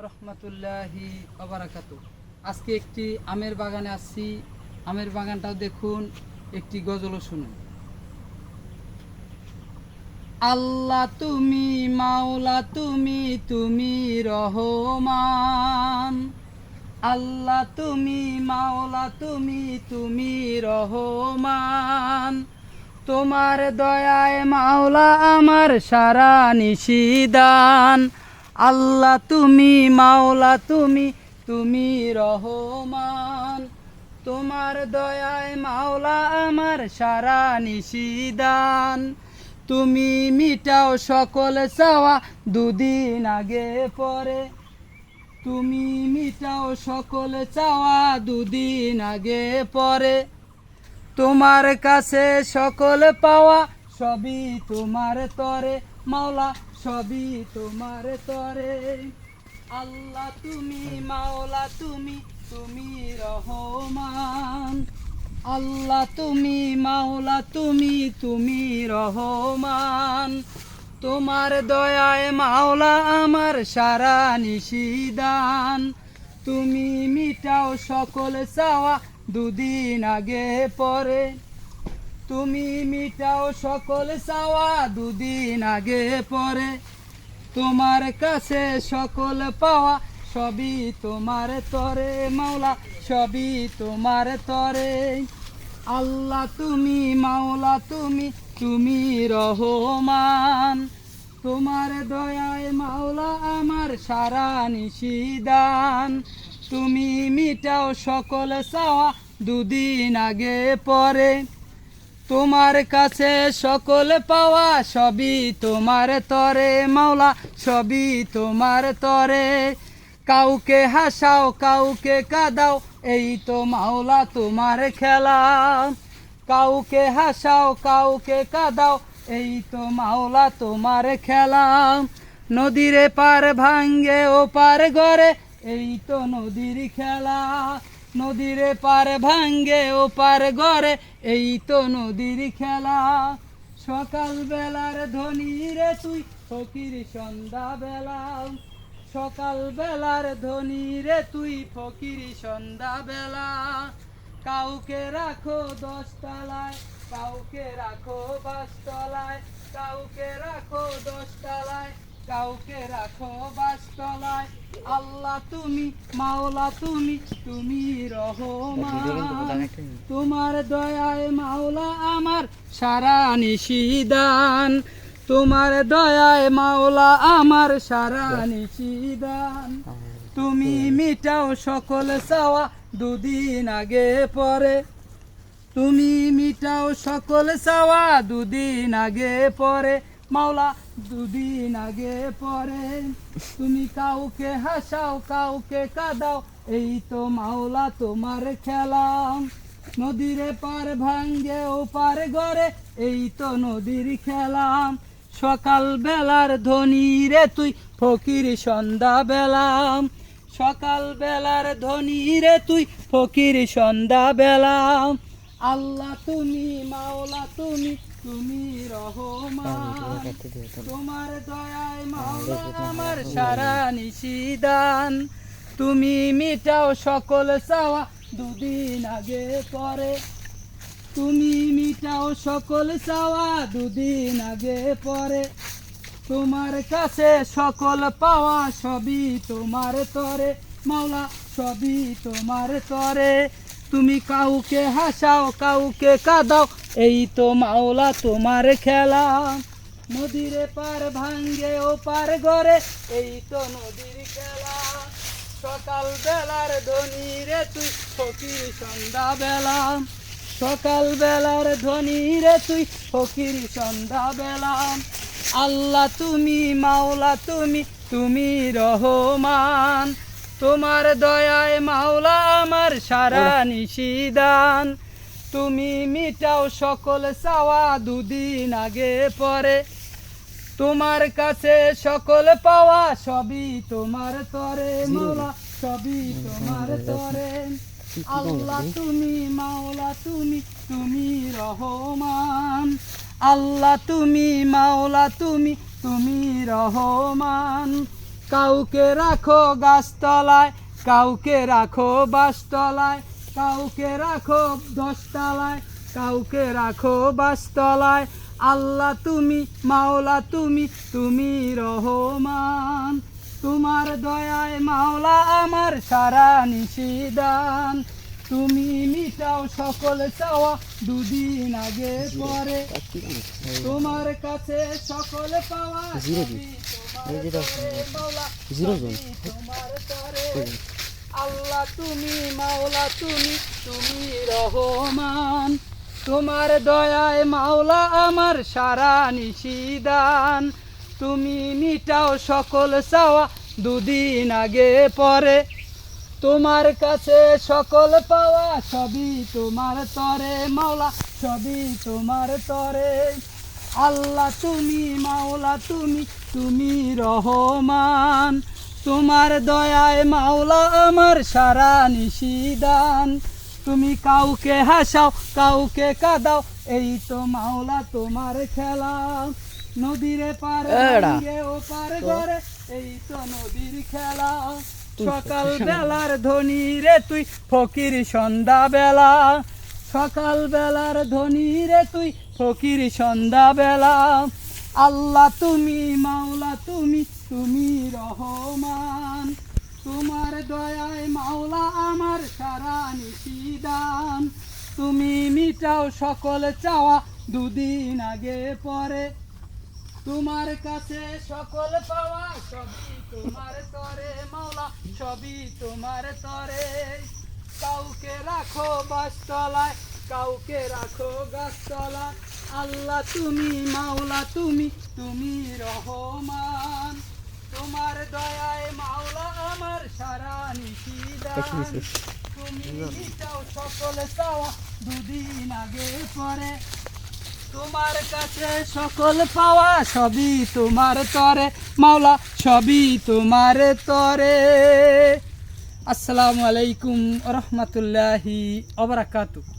রহমতুল্লাহি ওবারাকাতু। আজকে একটি আমের বাগানে আসছি। আমের বাগানটাও দেখুন, একটি গজলও শুনুন। আল্লাহ তুমি মাওলা তুমি, তুমি রহমান। আল্লাহ তুমি মাওলা তুমি, তুমি রহমান। তোমার দয়ায় মাওলা আমার সারা নিশিদান। আল্লাহ তুমি মাওলা তুমি, তুমি রহমান। তোমার দয়ায় মাওলা আমার সারা নিশিদান। তুমি মিটাও সকল চাওয়া দুদিন আগে পরে। তুমি মিটাও সকল চাওয়া দুদিন আগে পরে। তোমার কাছে সকল পাওয়া সবই তোমার তরে মাওলা, সবই তোমার তরে। আল্লাহ তুমি মাওলা তুমি, তুমি রহমান। আল্লাহ তুমি মাওলা তুমি, তুমি রহমান। তোমার দয়ায় মাওলা আমার সারা নিশিদান। তুমি মিটাও সকল চাওয়া দুদিন আগে পরে। তুমি মিটাও সকল চাওয়া দুদিন আগে পরে। তোমার কাছে সকল পাওয়া সবই তোমার তরে মাওলা, সবই তোমার তরে। আল্লাহ তুমি মাওলা তুমি, তুমি রহমান। তোমার দয়ায় মাওলা আমার সারা নিশিদান। তুমি মিটাও সকল চাওয়া দুদিন আগে পরে। তোমার কাছে সকল পাওয়া সবই তোমার তরে মাওলা, সবই তোমার তরে। কাউকে হাসাও কাউকে কাঁদাও, এই তো মাওলা তোমার খেলা। কাউকে হাসাও কাউকে কাঁদাও, এই তো মাওলা তোমার খেলা। নদীরে পার ভাঙ্গে ও পার গড়ে, এই তো নদীর খেলা। নদীরে পার ভাঙ্গে ও পার গড়ে, এই তো নদীর খেলা। সকাল বেলার ধনী রে তুই, ফকির সন্ধ্যা বেলা। সকাল বেলার ধনী রে তুই, ফকির সন্ধ্যা বেলা। কাউকে রাখো 10 তলায়, কাউকে রাখো 5 তলায়। কাউকে রাখো 10 তলায়, কাউকে রাখো 5 তলায়। আল্লাহ তুমি মাওলা তুমি, তুমি রহমান। তোমার দয়ায় মাওলা আমার সারা নিশিদান। তোমার দয়ায় মাওলা আমার সারা নিশিদান। তুমি মিটাও সকল চাওয়া দুদিন আগে পরে। তুমি মিটাও সকল চাওয়া দুদিন আগে পরে মাওলা, দুদিন আগে পরে। তুমি কাউকে হাসাও কাউকে কাঁদাও, এই তো মাওলা তোমার খেলা। নদীরে পার ভাঙ্গে ও পার গড়ে, এই তো নদীর খেলা। সকাল বেলার ধনী রে তুই, ফকির সন্ধ্যা বেলা। সকাল বেলার ধনী রে তুই, ফকির সন্ধ্যা বেলা। আল্লাহ তুমি মাওলা তুমি, তুমি রহমান। তোমার দয়ায় মাওলা আমার সারা নিশিদান। তুমি মিটাও সকল চাওয়া দুদিন আগে পরে। তুমি মিটাও সকল চাওয়া দুদিন আগে পরে। তোমার কাছে সকল পাওয়া সবই তোমার তরে মাওলা, সবই তোমার তরে। তুমি কাউকে হাসাও কাউকে কাঁদাও, এই তো মাওলা তোমার খেলা। নদীরে পার ভাঙ্গে ও পার গড়ে, এই তো নদীর খেলা। সকাল বেলার ধনী রে তুই, ফকির সন্ধ্যা বেলা। সকাল বেলার ধনী রে তুই, ফকির সন্ধ্যা বেলা। আল্লাহ তুমি মাওলা তুমি, তুমি রহমান। তোমার দয়ায় মাওলা আমার সারা নিশিদান। তুমি মিটাও সকল চাওয়া দুদিন আগে পরে। তোমার কাছে সকল পাওয়া সবই তোমার তরে মাওলা, সবই তোমার তরে। আল্লাহ তুমি মাওলা তুমি, তুমি রহমান। আল্লাহ তুমি মাওলা তুমি, তুমি রহমান। কাউকে রাখো গাছতলায়, কাউকে রাখো বাসতলায়, কাউকে রাখো 10 তলায়, কাউকে রাখো বাসতলায়। আল্লাহ তুমি, মাওলা তুমি, তুমি রহমান। তোমার দয়ায় মাওলা আমার সারা নিশিদান। তুমি মিটাও সকল চাওয়া দুদিন আগে পরে, তোমার কাছে সকল পাওয়া সবই তোমার তরে মাওলা, সবই তোমার তরে। আল্লাহ তুমি, মাওলা তুমি, তুমি রহমান। তোমার দয়ায় মাওলা আমার সারা নিশিদান। তুমি মিটাও সকল চাওয়া দুদিন আগে পরে, তোমার কাছে সকল পাওয়া সবই তোমার তরে মাওলা, সবই তোমার তরে। আল্লাহ তুমি, মাওলা তুমি, তুমি রহমান। তোমার দয়ায় মাওলা আমার সারা নিশিদান। তুমি কাউকে হাসাও, কাউকে কাঁদাও, এই তো মাওলা তোমার খেলা। নদীর পারে ভাঙ্গে ও পার ঘরে, এই তো নদীর খেলা। সকাল বেলার ধনী রে তুই ফকির সন্ধ্যা বেলা, সকাল বেলার ধনী রে তুই ফকির সন্ধ্যা বেলা। আল্লাহ তুমি, মাওলা তুমি, তুমি রহমান। তোমার দয়ায় মাওলা আমার সারা নিশিদান। তুমি মিটাও সকল চাওয়া দুদিন আগে পরে, তোমার কাছে সকল পাওয়া সবই তোমার তরে মাওলা, সবই তোমার তরে। কাউকে রাখো বাসতলায়, কাউকে রাখো গাছতলায়। আল্লাহ তুমি, মাওলা তুমি, তুমি রহমান। তোমার দয়ায় মাওলা আমার সারা নিশিদান। তুমি মিটাও সকল চাওয়া দুদিন আগে পরে, তোমার কাছে সকল পাওয়া সবই তোমার তরে মাওলা, সবই তোমার তরে। আসসালামু আলাইকুম ওয়া রাহমাতুল্লাহি ওয়া বারাকাতুহু।